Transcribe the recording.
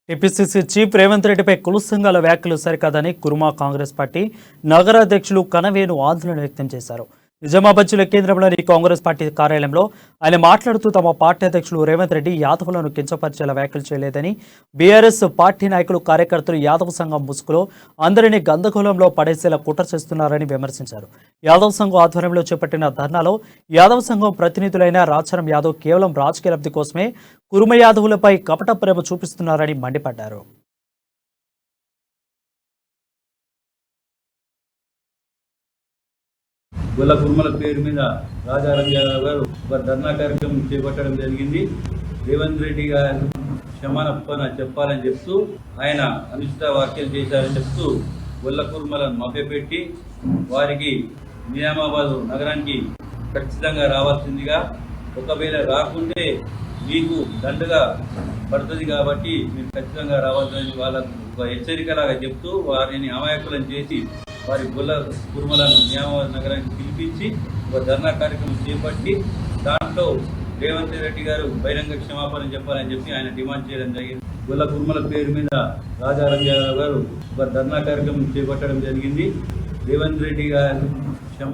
TPCC chief Revanth రెడ్డిపై కుల సంఘాల వ్యాఖ్యలు సరికాదని కుర్మా కాంగ్రెస్ పార్టీ నగర అధ్యక్షులు కనవేను ఆందోళన వ్యక్తం చేశారు. నిజామాబాద్ జిల్లా కేంద్రంలోని కాంగ్రెస్ పార్టీ కార్యాలయంలో ఆయన మాట్లాడుతూ తమ పార్టీ అధ్యక్షులు రేవంత్ రెడ్డి యాదవులను కించపరిచేలా వ్యాఖ్యలు చేయలేదని, బీఆర్ఎస్ పార్టీ నాయకులు కార్యకర్తలు యాదవ సంఘం ముసుగులో అందరినీ గందరగోళంలో పడేసేలా కుట్ర చేస్తున్నారని విమర్శించారు. యాదవ సంఘం ఆధ్వర్యంలో చేపట్టిన ధర్నాలో యాదవ సంఘం ప్రతినిధులైన రాచారం యాదవ్ కేవలం రాజకీయ లబ్ధి కోసమే కురుమ యాదవులపై కపట ప్రేమ చూపిస్తున్నారని మండిపడ్డారు. గొల్ల కుర్మల పేరు మీద రాజారాం యాదవ్ గారు ఒక ధర్నా కార్యక్రమం చేపట్టడం జరిగింది. రేవంత్ రెడ్డి గారు క్షమాపణ చెప్పాలని చెప్తూ ఆయన అనుచిత వ్యాఖ్యలు చేశారని చెప్తూ గొల్ల కుర్మలను మభ్యపెట్టి వారికి నిజామాబాద్ నగరానికి ఖచ్చితంగా రావాల్సిందిగా, ఒకవేళ రాకుంటే మీకు దండగా పడుతుంది కాబట్టి మీరు ఖచ్చితంగా రావాల్సింది వాళ్ళకు ఒక హెచ్చరికలాగా చెప్తూ వారిని అమాయకులను చేసి వారి గొల్ల కుర్మలను నిజామాబాద్ నగరానికి పిలిపించి ఒక ధర్నా కార్యక్రమం చేపట్టి దాంట్లో రేవంత్ రెడ్డి గారు బహిరంగ క్షమాపణ చెప్పాలని చెప్పి ఆయన డిమాండ్ చేయడం జరిగింది. గొల్ల కుర్మల పేరు మీద రాజారాం యాదవ్ గారు ఒక ధర్నా కార్యక్రమం చేపట్టడం జరిగింది. రేవంత్ రెడ్డి గారు